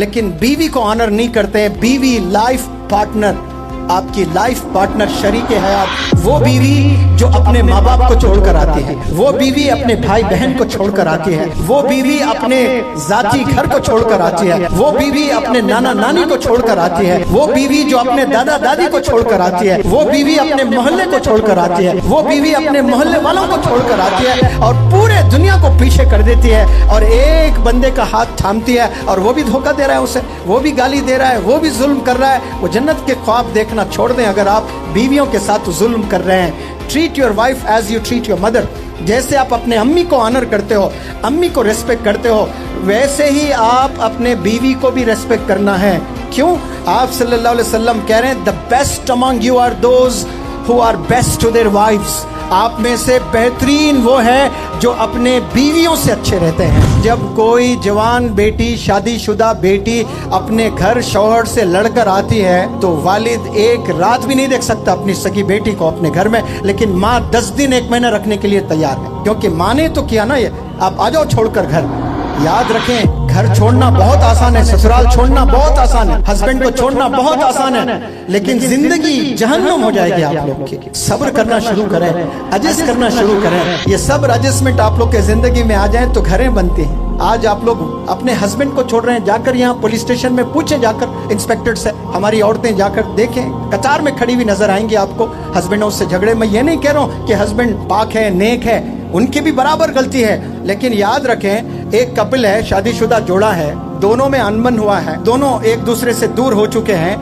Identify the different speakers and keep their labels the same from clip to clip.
Speaker 1: लेकिन बीवी को ऑनर नहीं करते हैं। बीवी लाइफ पार्टनर, आपकी लाइफ पार्टनर, शरीके हयात, वो बीवी जो अपने माँ बाप को छोड़कर आती है, वो बीवी अपने भाई बहन को छोड़कर आती है, वो बीवी अपने जाती घर को छोड़कर आती है, वो बीवी अपने नाना नानी को छोड़कर आती है, वो बीवी जो अपने दादा दादी को छोड़कर आती है, वो बीवी अपने मोहल्ले को छोड़कर आती है, वो बीवी अपने मोहल्ले वालों को छोड़कर आती है और पूरे दुनिया को पीछे कर देती है और एक बंदे का हाथ थामती है और वो भी धोखा दे रहा है उसे, वो भी गाली दे रहा है, वो भी जुल्म कर रहा है। वो जन्नत के ख्वाब देखना छोड़ दें अगर आप बीवियों के साथ जुल्म कर रहे हैं। Treat your wife as you treat your mother. जैसे आप अपने अम्मी को ऑनर करते हो, अम्मी को रेस्पेक्ट करते हो, वैसे ही आप अपने बीवी को भी रेस्पेक्ट करना है। क्यों? आप सल्लल्लाहु अलैहि वसल्लम कह रहे हैं the best among you are those who are best to their wifes. आप में से बेहतरीन वो है जो अपने बीवियों से अच्छे रहते हैं। जब कोई जवान बेटी, शादीशुदा बेटी अपने घर शौहर से लड़कर आती है तो वालिद एक रात भी नहीं देख सकता अपनी सगी बेटी को अपने घर में, लेकिन माँ 10 दिन 1 महीना रखने के लिए तैयार है, क्योंकि माँ ने तो किया ना ये, आप आ जाओ छोड़कर घर। याद रखें, घर छोड़ना बहुत आसान है, ससुराल छोड़ना बहुत आसान है, हस्बैंड को छोड़ना बहुत आसान है, लेकिन जिंदगी जहन्नुम हो जाएगी आप लोग की। सब्र करना शुरू करें, एडजस्ट करना शुरू करें। ये सब्र एडजस्टमेंट आप लोग के जिंदगी में आ जाए तो घरें बनती हैं। आज आप लोग अपने हस्बैंड को छोड़ रहे हैं, जाकर यहाँ पुलिस स्टेशन में पूछे, जाकर इंस्पेक्टर से, हमारी औरतें जाकर देखें, कतार में खड़ी हुई नजर आएंगी आपको हस्बैंडों से झगड़े। मैं ये नहीं कह रहा हूँ कि हस्बैंड पाक है, नेक है, उनकी भी बराबर गलती है, लेकिन याद रखें एक कपिल है, शादीशुदा जोड़ा है, दोनों में अनबन हुआ है, दोनों एक दूसरे से दूर हो चुके हैं।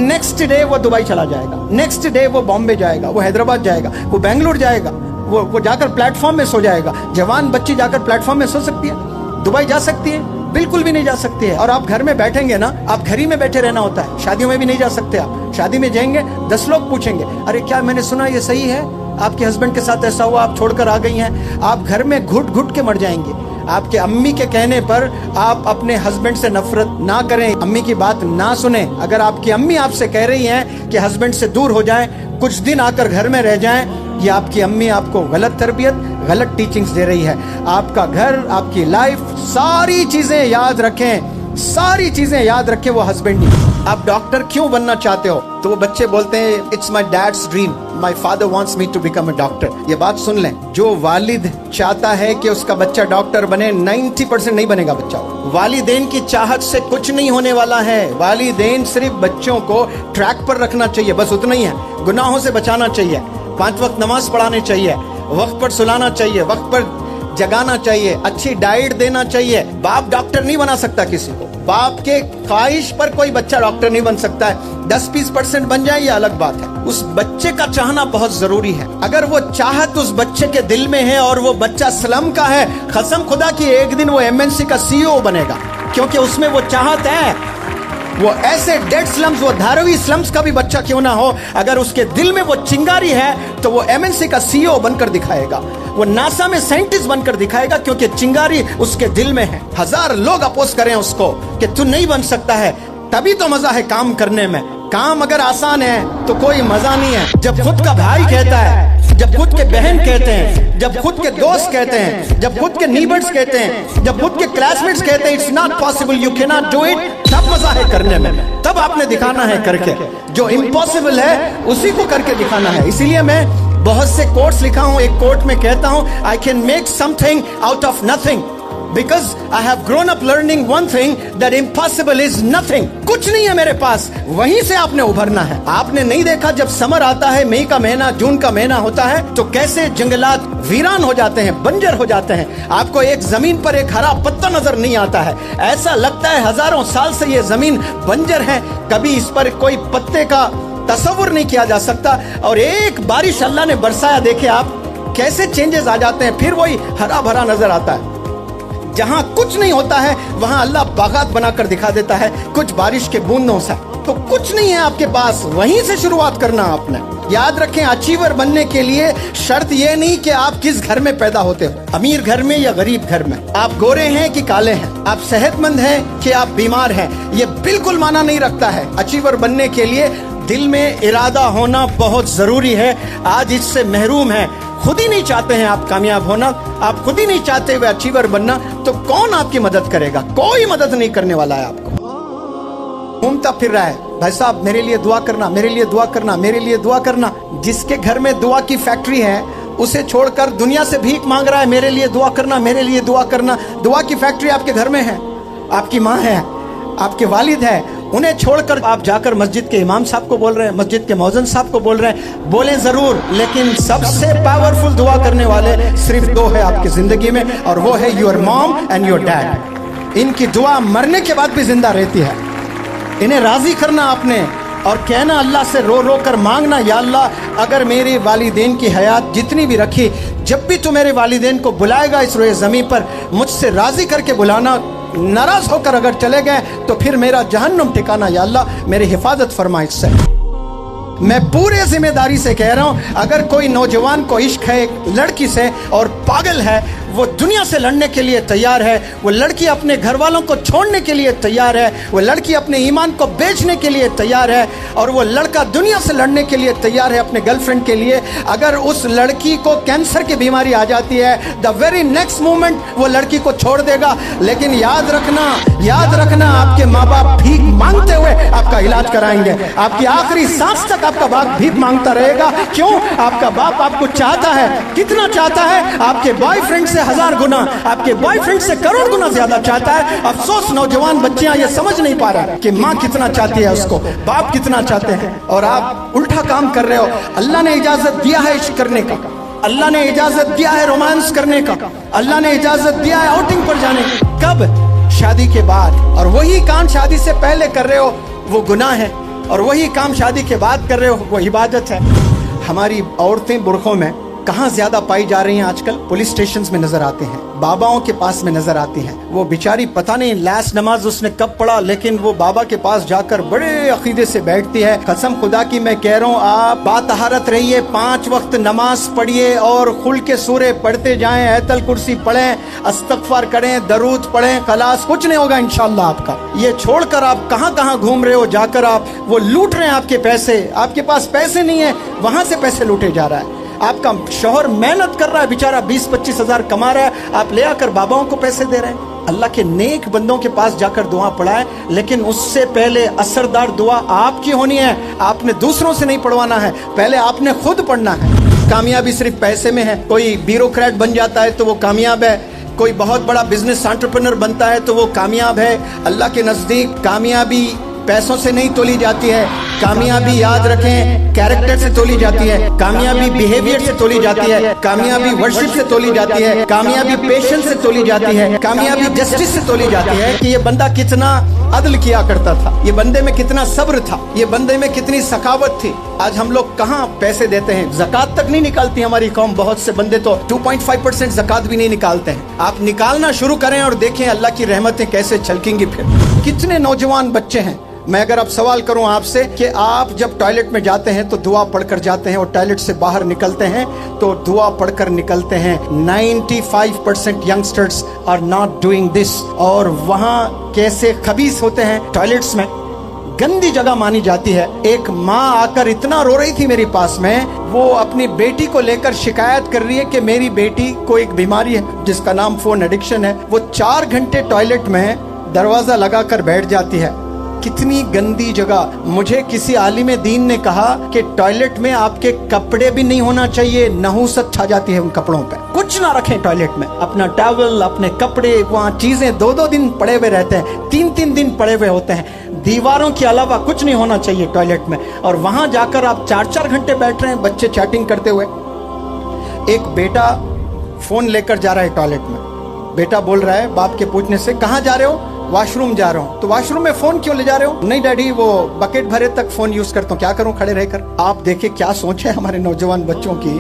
Speaker 1: नेक्स्ट डे वो दुबई चला जाएगा, नेक्स्ट डे वो बॉम्बे जाएगा, वो हैदराबाद जाएगा, वो बेंगलुरु जाएगा, वो जाकर प्लेटफॉर्म में सो जाएगा। जवान बच्ची जाकर प्लेटफॉर्म में सो सकती है? दुबई जा सकती है? बिल्कुल भी नहीं जा सकती है। और आप घर में बैठेंगे ना, आप घर ही में बैठे रहना होता है, शादियों में भी नहीं जा सकते आप। शादी में जाएंगे 10 लोग पूछेंगे, अरे क्या मैंने सुना ये सही है, आपके हस्बैंड के साथ ऐसा हुआ, आप छोड़कर आ गई हैं। आप घर में घुट घुट के मर जाएंगे। आपके अम्मी के कहने पर आप अपने हस्बैंड से नफरत ना करें, अम्मी की बात ना सुने। अगर आपकी अम्मी आपसे कह रही हैं कि हस्बैंड से दूर हो जाएं, कुछ दिन आकर घर में रह जाएं, ये आपकी अम्मी आपको गलत तरबियत, गलत टीचिंग्स दे रही है। आपका घर, आपकी लाइफ, सारी चीजें याद रखें, सारी चीजें याद रखें वो हस्बैंड नहीं। आप डॉक्टर क्यों बनना चाहते हो? तो वो बच्चे बोलते हैं it's my dad's dream, my father wants me to become a doctor. ये बात सुन लें, जो वालिद चाहता है कि उसका बच्चा डॉक्टर बने, 90% नहीं बनेगा बच्चा। वालिदैन की चाहत से कुछ नहीं होने वाला है। वालिदैन सिर्फ बच्चों को ट्रैक पर रखना चाहिए, बस उतना ही है। गुनाहों से बचाना चाहिए, 5 वक्त नमाज पढ़ाने चाहिए, वक्त पर सुलाना चाहिए, वक्त पर जगाना चाहिए, अच्छी डाइट देना चाहिए। बाप डॉक्टर नहीं बना सकता किसी को, बाप के ख्वाहिश पर कोई बच्चा डॉक्टर नहीं बन सकता है। 10-20% बन जाए ये अलग बात है। उस बच्चे का चाहना बहुत जरूरी है। अगर वो चाहत उस बच्चे के दिल में है और वो बच्चा स्लम का है, कसम खुदा की एक दिन वो MNC का CEO बनेगा, क्योंकि उसमें वो चाहत है। वो ऐसे डेड स्लम्स, वो धारावी स्लम्स का भी बच्चा क्यों ना हो, अगर उसके दिल में वो चिंगारी है तो वो MNC का CEO बनकर दिखाएगा, वो नासा में साइंटिस्ट बनकर दिखाएगा, क्योंकि चिंगारी उसके दिल में है। 1000 लोग अपोज करें उसको कि तू नहीं बन सकता है, तभी तो मजा है काम करने में। काम अगर आसान है तो कोई मजा नहीं है। जब खुद का भाई कहता है, जब खुद के बहन कहते हैं, जब खुद के दोस्त कहते हैं, जब खुद के नीबर्स कहते हैं, जब खुद के क्लासमेट्स कहते हैं it's not possible, you can not do it, तब मजा है करने में। तब आपने दिखाना है करके, जो इम्पॉसिबल है उसी को करके दिखाना है। इसीलिए मैं बहुत से कोट्स लिखा हूं। एक कोट में कहता हूं, I can make something out of nothing, because I have grown up learning one thing, that impossible is nothing. कुछ नहीं है मेरे पास, वहीं से आपने उभरना है। आपने नहीं देखा जब समर आता है, मई का महीना, जून का महीना होता है, तो कैसे जंगलात वीरान हो जाते हैं, बंजर हो जाते हैं। आपको एक जमीन पर एक हरा पत्ता नजर नहीं आता है, ऐसा लगता है हजारों साल से ये जमीन बंजर है, कभी इस पर कोई पत्ते का तस्वुर नहीं किया जा सकता। और एक बारिश अल्लाह ने बरसाया, देखे आप कैसे चेंजेस आ जाते हैं, फिर वही हरा भरा नजर आता है। जहां कुछ नहीं होता है वहां अल्लाह बागात बनाकर दिखा देता है, कुछ बारिश के बूंदों से। तो कुछ नहीं है आपके पास, वहीं से शुरुआत करना आपने। याद रखें, अचीवर बनने के लिए शर्त ये नहीं कि आप किस घर में पैदा होते हो, अमीर घर में या गरीब घर में, आप गोरे हैं कि काले हैं, आप सेहतमंद हैं कि आप बीमार हैं, ये बिल्कुल माना नहीं रखता है। अचीवर बनने के लिए दिल में इरादा होना बहुत जरूरी है। आज इससे महरूम है, खुद ही नहीं चाहते हैं आप कामयाब होना, आप खुद ही नहीं चाहते हुए अचीवर बनना, तो कौन आपकी मदद करेगा? कोई मदद नहीं करने वाला है आपको। घूमता फिर रहा है, भाई साहब मेरे लिए दुआ करना, मेरे लिए दुआ करना, मेरे लिए दुआ करना। जिसके घर में दुआ की फैक्ट्री है उसे छोड़कर दुनिया से भीख मांग रहा है, मेरे लिए दुआ करना, मेरे लिए दुआ करना। दुआ की फैक्ट्री आपके घर में है, आपकी माँ है, आपके वालिद है, उन्हें छोड़कर आप जाकर मस्जिद के इमाम साहब को बोल रहे हैं, मस्जिद के मौज़िन साहब को बोल रहे हैं। बोले जरूर, लेकिन सबसे पावरफुल दुआ करने वाले सिर्फ दो है आपकी जिंदगी में, और वो है your mom and your dad. इनकी दुआ मरने के बाद भी जिंदा रहती है। इन्हें राजी करना आपने और कहना, अल्लाह से रो रो कर मांगना, या अल्लाह अगर मेरे वालिदैन की हयात जितनी भी रखी, जब भी तू मेरे वालिदैन को बुलाएगा इस रोए ज़मीन पर, मुझसे राजी करके बुलाना। नाराज होकर अगर चले गए तो फिर मेरा जहन्नुम ठिकाना, या अल्लाह मेरी हिफाजत फरमा इससे। मैं पूरे जिम्मेदारी से कह रहा हूं, अगर कोई नौजवान को इश्क है एक लड़की से और पागल है, वो दुनिया से लड़ने के लिए तैयार है, वो लड़की अपने घर वालों को छोड़ने के लिए तैयार है, वो लड़की अपने ईमान को बेचने के लिए तैयार है, और वो लड़का दुनिया से लड़ने के लिए तैयार है अपने गर्लफ्रेंड के लिए। अगर उस लड़की को कैंसर की बीमारी आ जाती है, द वेरी नेक्स्ट मोमेंट वो लड़की को छोड़ देगा। लेकिन याद रखना आपके माँ बाप भीख मांगते हुए आपका इलाज कराएंगे, आपकी आखिरी सांस तक आपका बाप भीख मांगता रहेगा। क्यों? आपका बाप आपको चाहता है, कितना चाहता है? आपके बॉयफ्रेंड से 1000 गुना, आपके बॉयफ्रेंड से करोड़ गुना ज्यादा चाहता है। अफसोस नौजवान बच्चियां ये समझ नहीं पा रहे कि माँ कितना चाहती है उसको, बाप कितना चाहते हैं, और आप उल्टा काम कर रहे हो। अल्लाह ने इजाजत दिया है इश्क करने का, अल्लाह ने इजाजत दिया है रोमांस करने का, अल्लाह ने इजाजत दिया है आउटिंग पर जाने का। कब? शादी के बाद। और वही काम शादी से पहले कर रहे हो वो गुनाह है, और वही काम शादी के बाद कर रहे हो वो इबादत है। हमारी औरतें बुरखों में कहाँ ज्यादा पाई जा रही हैं आजकल? पुलिस स्टेशंस में नजर आते हैं, बाबाओं के पास में नजर आती हैं। वो बेचारी पता नहीं लास्ट नमाज उसने कब पढ़ा, लेकिन वो बाबा के पास जाकर बड़े अकीदे से बैठती है। कसम खुदा की मैं कह रहा हूँ, आप बातहारत रहिए, 5 वक्त नमाज पढ़िए और खुल के सूरे पढ़ते जाएं, आयतल कुर्सी पढ़ें, अस्तगफार करें, दरूद पढ़ें, खलास, कुछ नहीं होगा इंशाअल्लाह आपका। ये छोड़कर आप कहाँ कहाँ घूम रहे हो, जाकर आप वो लूट रहे हैं आपके पैसे। आपके पास पैसे नहीं है, वहां से पैसे लूटे जा रहा है। आपका शौहर मेहनत कर रहा है बेचारा, 20-25 हजार कमा रहा है, आप ले आकर बाबाओं को पैसे दे रहे हैं। अल्लाह के नेक बंदों के पास जाकर दुआ पढ़ाए, लेकिन उससे पहले असरदार दुआ आपकी होनी है। आपने दूसरों से नहीं पढ़वाना है, पहले आपने खुद पढ़ना है। कामयाबी सिर्फ पैसे में है। कोई ब्यूरोक्रेट बन जाता है तो वो कामयाब है, कोई बहुत बड़ा बिजनेस एंटरप्रेन्योर बनता है तो वो कामयाब है। अल्लाह के नजदीक कामयाबी पैसों से नहीं तोली जाती है। कामयाबी याद रखें कैरेक्टर से तोली जाती है, कामयाबी बिहेवियर से तोली जाती है, कामयाबी वर्शिप से तोली जाती है, कामयाबी पेशेंस से तोली जाती है, कामयाबी जस्टिस से तोली जाती है कि ये बंदा कितना अदल किया करता था, ये बंदे में कितना सब्र था, ये बंदे में कितनी सखावत थी। आज हम लोग कहाँ पैसे देते हैं? ज़कात तक नहीं निकालती हमारी कौम। बहुत से बंदे तो 2.5% ज़कात भी नहीं निकालते हैं। आप निकालना शुरू करें और देखें अल्लाह की रहमतें कैसे छलकेंगी। फिर कितने नौजवान बच्चे हैं, मैं अगर अब सवाल करूं आपसे कि आप जब टॉयलेट में जाते हैं तो दुआ पढ़कर जाते हैं, और टॉयलेट से बाहर निकलते हैं तो दुआ पढ़कर निकलते हैं। 95% youngsters are not doing this. और वहां कैसे खबीस होते हैं, टॉयलेट्स में गंदी जगह मानी जाती है। एक माँ आकर इतना रो रही थी मेरे पास में, वो अपनी बेटी को लेकर शिकायत कर रही है कि मेरी बेटी को एक बीमारी है जिसका नाम फोन एडिक्शन है। वो 4 घंटे टॉयलेट में दरवाजा लगाकर बैठ जाती है। कितनी गंदी जगह। मुझे किसी आलिम दीन ने कहा कि टॉयलेट में आपके कपड़े भी नहीं होना चाहिए, नहूसत छा जाती है उन कपड़ों पे। कुछ ना रखें टॉयलेट में, अपना टॉवल, अपने कपड़े, वहाँ चीजें 2-2 दिन पड़े हुए रहते हैं, 3-3 दिन पड़े हुए होते हैं। दीवारों के अलावा कुछ नहीं होना चाहिए टॉयलेट में, और वहां जाकर आप 4-4 घंटे बैठ रहे हैं बच्चे चैटिंग करते हुए। एक बेटा फोन लेकर जा रहा है टॉयलेट में। बेटा बोल रहा है बाप के पूछने से, कहाँ जा रहे हो? वॉशरूम जा रहा हूँ। तो वॉशरूम में फोन क्यों ले जा रहे हो? नहीं डैडी, वो बकेट भरे तक फोन यूज करता हूँ, क्या करूँ खड़े रहकर। आप देखिए क्या सोच है हमारे नौजवान बच्चों की,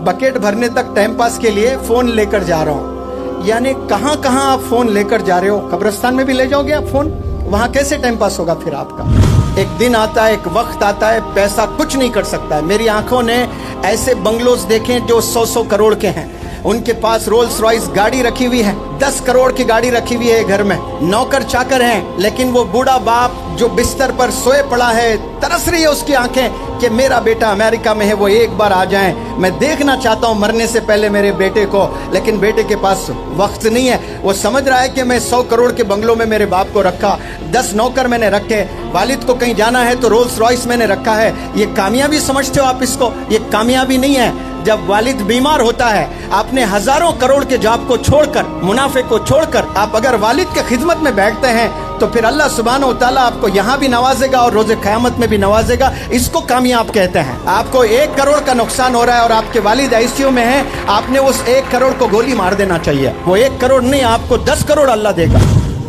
Speaker 1: बकेट भरने तक टाइम पास के लिए फोन लेकर जा रहा हूँ। यानी कहाँ कहाँ आप फोन लेकर जा रहे हो? कब्रिस्तान में भी ले जाओगे आप फोन? वहां कैसे टाइम पास होगा फिर आपका? एक दिन आता है, एक वक्त आता है, पैसा कुछ नहीं कर सकता है। मेरी आंखों ने ऐसे बंगलोज देखे जो 100-100 करोड़ के हैं, उनके पास रोल्स रॉयस गाड़ी रखी हुई है, 10 करोड़ की गाड़ी रखी हुई है घर में, नौकर चाकर हैं, लेकिन वो बूढ़ा बाप जो बिस्तर पर सोए पड़ा है, तरस रही है उसकी आंखें कि मेरा बेटा अमेरिका में है, वो एक बार आ जाएं, मैं देखना चाहता हूं मरने से पहले मेरे बेटे को, लेकिन बेटे के पास वक्त नहीं है। वो समझ रहा है कि मैं 100 करोड़ के बंगलों में मेरे बाप को रखा, 10 नौकर मैंने रखे, वालिद को कहीं जाना है तो रोल्स रॉयस मैंने रखा है। ये कामयाबी समझते हो आप इसको? ये कामयाबी नहीं है। जब वालिद बीमार होता है, आपने हजारों करोड़ के जॉब को छोड़कर, मुनाफे को छोड़कर आप अगर वालिद के खिदमत में बैठते हैं तो फिर अल्लाह सुब्हानहू तआला आपको यहाँ भी नवाजेगा और रोज़े क़यामत में भी नवाजेगा। इसको कामयाब कहते हैं। आपको 1 करोड़ का नुकसान हो रहा है और आपके वालिद आईसीयू में हैं, आपने उस 1 करोड़ को गोली मार देना चाहिए। वो 1 करोड़ नहीं, आपको 10 करोड़ अल्लाह देगा।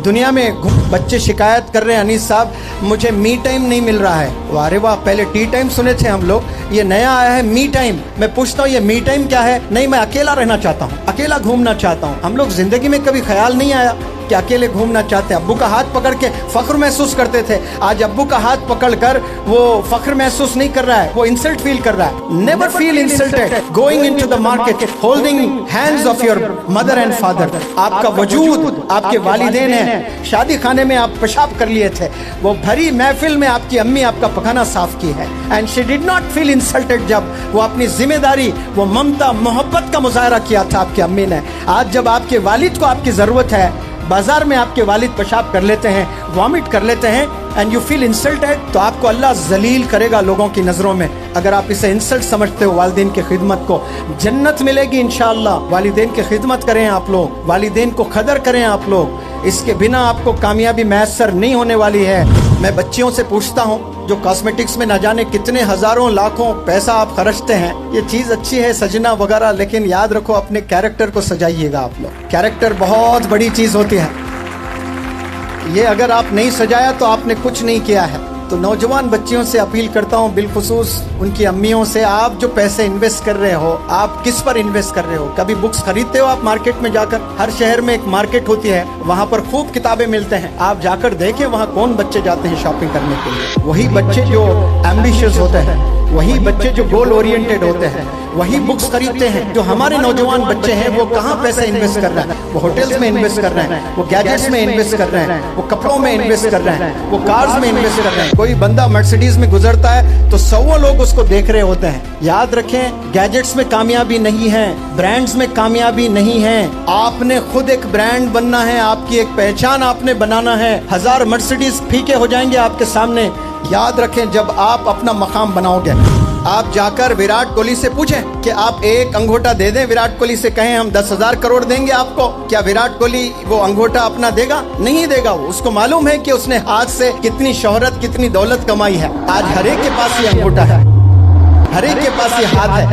Speaker 1: दुनिया में बच्चे शिकायत कर रहे हैं, अनीस साहब मुझे मी टाइम नहीं मिल रहा है। वारे वाह, पहले टी टाइम सुने थे हम लोग, ये नया आया है मी टाइम। मैं पूछता हूँ ये मी टाइम क्या है? नहीं, मैं अकेला रहना चाहता हूँ, अकेला घूमना चाहता हूँ। हम लोग जिंदगी में कभी ख्याल नहीं आया कि अकेले घूमना चाहते हैं। अब्बू का हाथ पकड़ के फख्र महसूस करते थे, आज अब्बू का हाथ पकड़कर वो फख्र महसूस नहीं कर रहा है, वो इंसल्ट फील कर रहा है। Never feel insulted going into the market holding hands of your mother and father. आपका वजूद आपके वालिदैन है। शादी खाने में आप पेशाब कर लिए थे, वो भरी महफिल में आपकी अम्मी आपका पखाना साफ की है, and she did not feel insulted. जब वो अपनी जिम्मेदारी, वो ममता मोहब्बत का मुजाहरा किया था आपकी अम्मी ने। आज जब आपके वालिद को आपकी जरूरत है, बाजार में आपके वालिद पेशाब कर लेते हैं, वॉमिट कर लेते हैं, एंड यू फील इंसल्टेड, तो आपको अल्लाह जलील करेगा लोगों की नज़रों में। अगर आप इसे इंसल्ट समझते हो वालिदैन की खिदमत को, जन्नत मिलेगी इंशाअल्लाह। वालिदैन की खिदमत करें आप लोग, वालिदैन को कदर करें आप लोग, इसके बिना आपको कामयाबी मैसर नहीं होने वाली है। मैं बच्चियों से पूछता हूँ जो कॉस्मेटिक्स में न जाने कितने हजारों लाखों पैसा आप खर्चते हैं, ये चीज़ अच्छी है सजना वगैरह, लेकिन याद रखो अपने कैरेक्टर को सजाइएगा आप लोग। कैरेक्टर बहुत बड़ी चीज़ होती है, ये अगर आप नहीं सजाया तो आपने कुछ नहीं किया है। तो नौजवान बच्चियों से अपील करता हूँ, बिलखुसूस उनकी अम्मियों से, आप जो पैसे इन्वेस्ट कर रहे हो, आप किस पर इन्वेस्ट कर रहे हो? कभी बुक्स खरीदते हो आप मार्केट में जाकर? हर शहर में एक मार्केट होती है, वहाँ पर खूब किताबें मिलते हैं, आप जाकर देखें वहाँ कौन बच्चे जाते हैं शॉपिंग करने के लिए। वही बच्चे जो एम्बिशियस होते हैं, वही बच्चे जो गोल ओरिएंटेड होते हैं, वही बुक्स खरीदते हैं। जो हमारे नौजवान बच्चे हैं वो कहाँ पैसा इन्वेस्ट कर रहे हैं? वो होटल्स में इन्वेस्ट कर रहे हैं, वो गैजेट्स में इन्वेस्ट कर रहे हैं, वो कपड़ों में इन्वेस्ट कर रहे हैं, वो कार्स में इन्वेस्ट कर रहे हैं। कोई बंदा मर्सिडीज में गुजरता है तो 100 लोग उसको देख रहे होते हैं। याद रखें, गैजेट्स में कामयाबी नहीं है, ब्रांड्स में कामयाबी नहीं है। आपने खुद एक ब्रांड बनना है, आपकी एक पहचान आपने बनाना है। 1000 मर्सिडीज फीके हो जाएंगे आपके सामने। याद रखें, जब आप अपना मकाम बनाओगे, आप जाकर विराट कोहली से पूछें कि आप एक अंगूठा दे दें, विराट कोहली से कहें हम 10,000 करोड़ देंगे आपको, क्या विराट कोहली वो अंगूठा अपना देगा? नहीं देगा। वो उसको मालूम है कि उसने हाथ से कितनी शोहरत, कितनी दौलत कमाई है। आज हर एक के पास ये अंगूठा है, हर एक के पास ये हाथ है।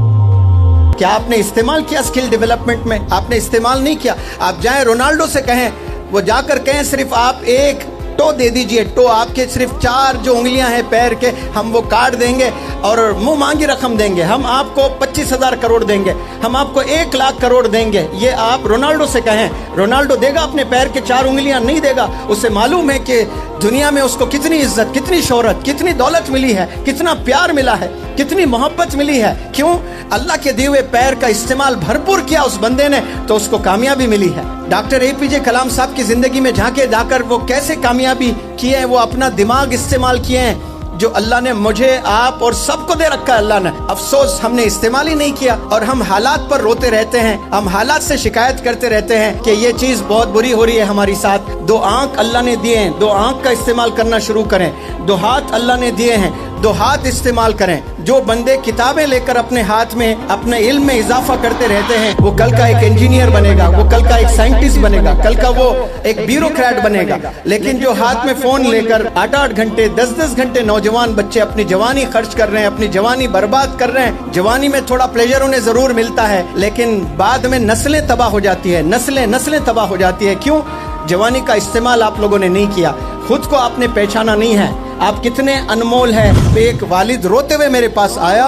Speaker 1: क्या आपने इस्तेमाल किया स्किल डेवलपमेंट में? आपने इस्तेमाल नहीं किया। आप जाएं रोनाल्डो से कहें, वो जाकर कहें सिर्फ आप एक टो दे दीजिए, टो आपके सिर्फ 4 जो उंगलियां हैं पैर के, हम वो काट देंगे और मुंह मांगी रकम देंगे, हम आपको 25,000 करोड़ देंगे, हम आपको 1 लाख करोड़ देंगे। ये आप रोनाल्डो से कहें, रोनाल्डो देगा अपने पैर के 4 उंगलियां? नहीं देगा। उसे मालूम है कि दुनिया में उसको कितनी इज्जत, कितनी शोहरत, कितनी दौलत मिली है, कितना प्यार मिला है, कितनी मोहब्बत मिली है। क्यों? अल्लाह के दिए हुए पैर का इस्तेमाल भरपूर किया उस बंदे ने, तो उसको कामयाबी मिली है। डॉक्टर APJ कलाम साहब की जिंदगी में झांके जाकर वो कैसे कामयाबी किए हैं, वो अपना दिमाग इस्तेमाल किए हैं जो अल्लाह ने मुझे, आप और सबको दे रखा है अल्लाह ने। अफसोस हमने इस्तेमाल ही नहीं किया और हम हालात पर रोते रहते हैं, हम हालात से शिकायत करते रहते हैं कि ये चीज़ बहुत बुरी हो रही है हमारी साथ। 2 आंख अल्लाह ने दिए हैं, 2 आंख का इस्तेमाल करना शुरू करें। 2 हाथ अल्लाह ने दिए हैं, 2 हाथ इस्तेमाल करें। जो बंदे किताबें लेकर अपने हाथ में अपने इल्म में इजाफा करते रहते हैं, वो कल का एक इंजीनियर बनेगा, वो कल का एक साइंटिस्ट बनेगा, कल का वो एक ब्यूरोक्रेट बनेगा। लेकिन जो हाथ में फोन लेकर 8-8 घंटे 10-10 घंटे नौजवान बच्चे अपनी जवानी खर्च कर रहे हैं, अपनी जवानी बर्बाद कर रहे हैं। जवानी में थोड़ा प्लेजर उन्हें जरूर मिलता है, लेकिन बाद में नस्लें तबाह हो जाती है, नस्लें तबाह हो जाती है। क्यों? जवानी का इस्तेमाल आप लोगों ने नहीं किया, खुद को आपने पहचाना नहीं है, आप कितने अनमोल हैं। एक वालिद रोते हुए मेरे पास आया,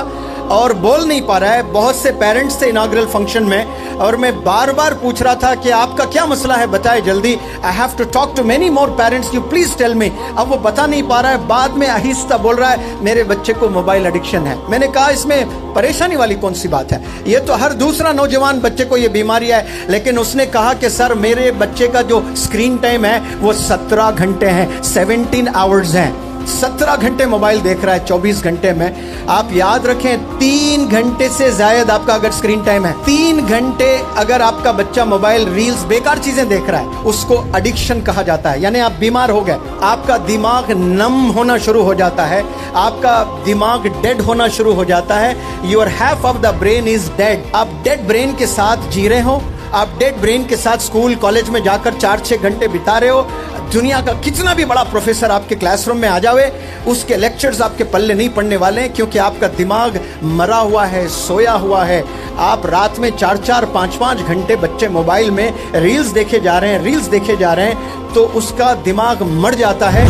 Speaker 1: और बोल नहीं पा रहा है। बहुत से पेरेंट्स थे इनाग्रल फंक्शन में और मैं बार बार पूछ रहा था कि आपका क्या मसला है, बताए जल्दी। I have to talk to many more parents, you please tell me. अब वो बता नहीं पा रहा है, बाद में आहिस्ता बोल रहा है मेरे बच्चे को मोबाइल एडिक्शन है। मैंने कहा इसमें परेशानी वाली कौन सी बात है, ये तो हर दूसरा नौजवान बच्चे को ये बीमारी है। लेकिन उसने कहा कि सर मेरे बच्चे का जो स्क्रीन टाइम है वो 17 घंटे हैं, 17 आवर्स हैं। 17 घंटे मोबाइल देख रहा है 24 घंटे में। आप याद रखें 3 घंटे से ज्यादा आपका अगर स्क्रीन टाइम है, 3 घंटे अगर आपका बच्चा मोबाइल रील्स बेकार चीजें देख रहा है, उसको एडिक्शन कहा जाता है। यानी आप बीमार हो गए, आपका दिमाग नम होना शुरू हो जाता है, आपका दिमाग डेड होना शुरू हो जाता है। Your half of the brain is dead. आप डेड ब्रेन के साथ जी रहे हो, आप डेड ब्रेन के साथ स्कूल कॉलेज में जाकर 4-6 घंटे बिता रहे हो। दुनिया का कितना भी बड़ा प्रोफेसर आपके क्लासरूम में आ जावे, उसके लेक्चर्स आपके पल्ले नहीं पड़ने वाले हैं, क्योंकि आपका दिमाग मरा हुआ है, सोया हुआ है। आप रात में 4-4, 5-5 घंटे बच्चे मोबाइल में रील्स देखे जा रहे हैं, तो उसका दिमाग मर जाता है।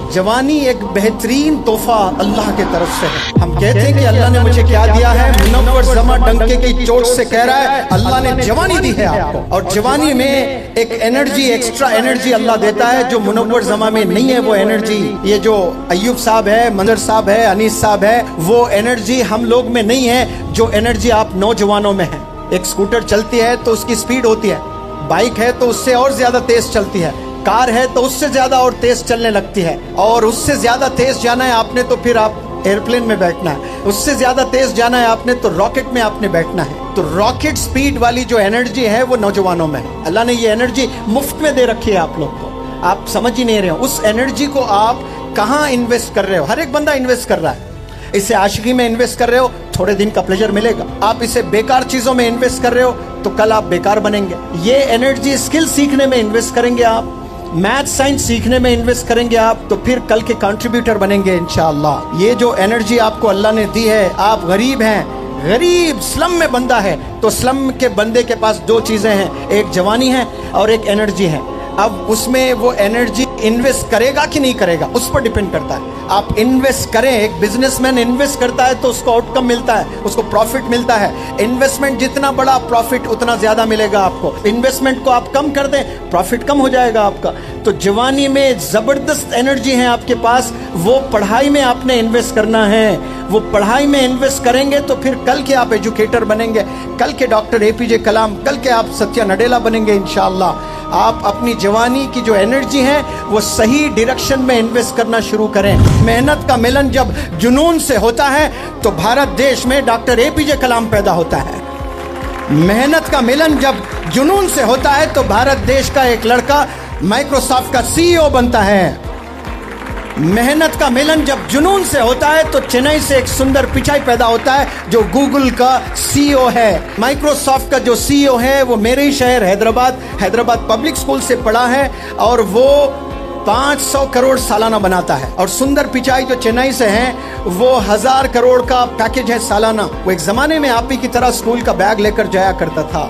Speaker 1: जवानी एक बेहतरीन तोहफा अल्लाह के तरफ से है। हम कहते हैं कि अल्लाह ने मुझे क्या दिया है, मुनव्वर ज़मा डंके की चोट से कह रहा है अल्लाह ने जवानी दी है आपको। और जवानी में एक एनर्जी, एक्स्ट्रा एनर्जी अल्लाह देता है जो मुनव्वर ज़मा में नहीं है। वो एनर्जी, ये जो अय्यूब साहब है, मंजर साहब है, अनीस साहब है, वो एनर्जी हम लोग में नहीं है जो एनर्जी आप नौजवानों में है। एक स्कूटर चलती है तो उसकी स्पीड होती है, बाइक है तो उससे और ज्यादा तेज चलती है, कार है तो उससे ज्यादा और तेज चलने लगती है, और उससे ज्यादा तेज जाना है आपने तो फिर आप एयरप्लेन में बैठना है, उससे ज्यादा तेज जाना है आपने तो रॉकेट में आपने बैठना है। तो रॉकेट स्पीड वाली जो एनर्जी है वो नौजवानों में है। अल्लाह ने ये एनर्जी मुफ्त में दे रखी है आप लोग को, आप समझ ही नहीं रहे हो। उस एनर्जी को आप कहाँ इन्वेस्ट कर रहे हो? हर एक बंदा इन्वेस्ट कर रहा है। इसे आशिकी में इन्वेस्ट कर रहे हो, थोड़े दिन का प्लेजर मिलेगा। आप इसे बेकार चीजों में इन्वेस्ट कर रहे हो तो कल आप बेकार बनेंगे। ये एनर्जी स्किल सीखने में इन्वेस्ट करेंगे आप, मैथ साइंस सीखने में इन्वेस्ट करेंगे आप, तो फिर कल के कंट्रीब्यूटर बनेंगे इंशाअल्लाह। ये जो एनर्जी आपको अल्लाह ने दी है, आप गरीब हैं, गरीब स्लम में बंदा है, तो स्लम के बंदे के पास 2 चीजें हैं, एक जवानी है और एक एनर्जी है। अब उसमें वो एनर्जी इन्वेस्ट करेगा कि नहीं करेगा उस पर डिपेंड करता है। आप इन्वेस्ट करें, एक बिजनेसमैन इन्वेस्ट करता है तो उसको आउटकम मिलता है, उसको प्रॉफिट मिलता है। इन्वेस्टमेंट जितना बड़ा प्रॉफिट उतना ज्यादा मिलेगा आपको। इन्वेस्टमेंट को आप कम कर दें, प्रॉफिट कम हो जाएगा आपका। तो जवानी में जबरदस्त एनर्जी है आपके पास, वो पढ़ाई में आपने इन्वेस्ट करना है। वो पढ़ाई में इन्वेस्ट करेंगे तो फिर कल के आप एजुकेटर बनेंगे, कल के डॉक्टर APJ कलाम, कल के आप सत्या नडेला बनेंगे इंशाअल्लाह। आप अपनी जवानी की जो एनर्जी है वो सही डायरेक्शन में इन्वेस्ट करना शुरू करें। मेहनत का मिलन जब जुनून से होता है तो भारत देश में डॉक्टर APJ कलाम पैदा होता है। मेहनत का मिलन जब जुनून से होता है तो भारत देश का एक लड़का माइक्रोसॉफ्ट का CEO बनता है। मेहनत का मिलन जब जुनून से होता है तो चेन्नई से एक सुंदर पिचाई पैदा होता है जो गूगल का CEO है। माइक्रोसॉफ्ट का जो CEO है वो मेरे ही शहर हैदराबाद पब्लिक स्कूल से पढ़ा है और वो 500 करोड़ सालाना बनाता है। और सुंदर पिचाई जो चेन्नई से हैं वो 1000 करोड़ का पैकेज है सालाना। वो एक जमाने में आप ही की तरह स्कूल का बैग लेकर जाया करता था।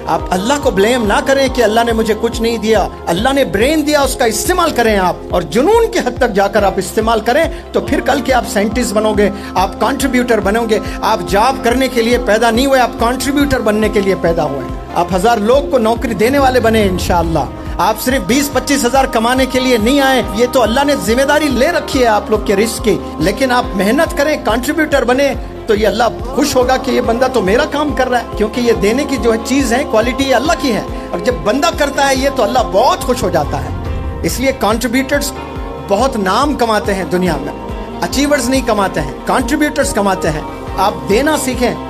Speaker 1: आप अल्लाह को ब्लेम ना करें कि अल्लाह ने मुझे कुछ नहीं दिया, अल्लाह ने ब्रेन दिया, उसका इस्तेमाल करें आप, और जुनून के हद तक जाकर आप इस्तेमाल करें तो फिर कल के आप साइंटिस्ट बनोगे, आप कंट्रीब्यूटर बनोगे। आप जॉब करने के लिए पैदा नहीं हुए, आप कंट्रीब्यूटर बनने के लिए पैदा हुए। आप 1000 लोग को नौकरी देने वाले बने इंशाअल्लाह। आप सिर्फ 20-25 हजार कमाने के लिए नहीं आए, ये तो अल्लाह ने जिम्मेदारी ले रखी है आप लोग के रिस्क की। लेकिन आप मेहनत करें, कंट्रीब्यूटर बने, तो ये अल्लाह खुश होगा कि ये बंदा तो मेरा काम कर रहा है, क्योंकि ये देने की जो है चीज है, क्वालिटी ये अल्लाह की है। और जब बंदा करता है ये तो अल्लाह बहुत खुश हो जाता है। इसलिए कंट्रीब्यूटर्स बहुत नाम कमाते हैं दुनिया में, अचीवर्स नहीं कमाते हैं, कंट्रीब्यूटर्स कमाते हैं। आप देना सीखें।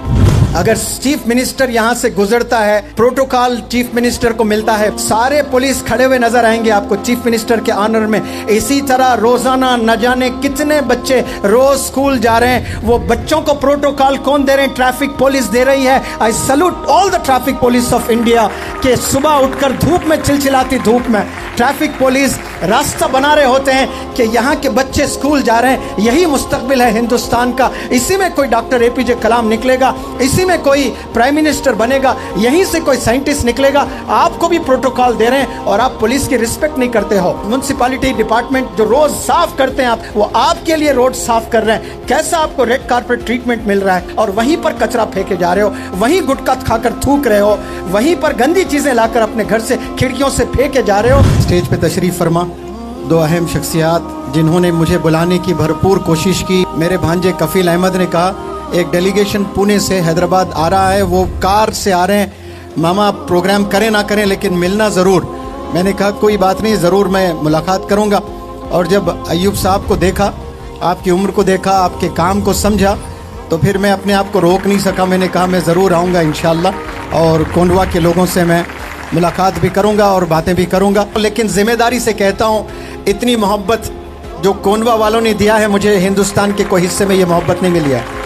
Speaker 1: अगर चीफ मिनिस्टर यहाँ से गुजरता है, प्रोटोकॉल चीफ मिनिस्टर को मिलता है, सारे पुलिस खड़े हुए नजर आएंगे आपको चीफ मिनिस्टर के ऑनर में। इसी तरह रोजाना न जाने कितने बच्चे रोज स्कूल जा रहे हैं, वो बच्चों को प्रोटोकॉल कौन दे रहे हैं? ट्रैफिक पुलिस दे रही है। आई salute all the traffic police of India के सुबह उठकर धूप में, चिलचिलाती धूप में ट्रैफिक पुलिस रास्ता बना रहे होते हैं कि यहाँ के बच्चे स्कूल जा रहे हैं, यही मुस्तकबिल है हिंदुस्तान का, इसी में कोई डॉक्टर APJ कलाम निकलेगा, इसी इसी में कोई प्राइम मिनिस्टर बनेगा, यहीं से कोई साइंटिस्ट निकलेगा। आपको भी प्रोटोकॉल दे रहे हैं और आप पुलिस की रिस्पेक्ट नहीं करते हो। म्युनिसिपैलिटी डिपार्टमेंट जो रोज साफ करते हैं आप, वो आपके लिए रोड साफ कर रहे हैं। कैसा आपको रेड कारपेट ट्रीटमेंट मिल रहा है और वहीं पर कचरा फेंके जा रहे हो, वहीं गुटखा खाकर थूक रहे हो, वहीं पर गंदी चीजें लाकर अपने घर से खिड़कियों से फेंके जा रहे हो। स्टेज पे तशरीफ फरमा दो अहम शख्सियात जिन्होंने मुझे बुलाने की भरपूर कोशिश की। मेरे भांजे कफील अहमद ने कहा एक डेलीगेशन पुणे से हैदराबाद आ रहा है, वो कार से आ रहे हैं, मामा प्रोग्राम करें ना करें लेकिन मिलना ज़रूर। मैंने कहा कोई बात नहीं, ज़रूर मैं मुलाकात करूँगा। और जब अय्यूब साहब को देखा, आपकी उम्र को देखा, आपके काम को समझा, तो फिर मैं अपने आप को रोक नहीं सका। मैंने कहा मैं ज़रूर आऊँगा इंशाअल्लाह और कोंडवा के लोगों से मैं मुलाकात भी करूँगा और बातें भी करूँगा। लेकिन ज़िम्मेदारी से कहता हूँ, इतनी मोहब्बत जो कोंडवा वालों ने दिया है मुझे, हिंदुस्तान के कोई हिस्से में ये मोहब्बत नहीं मिली है।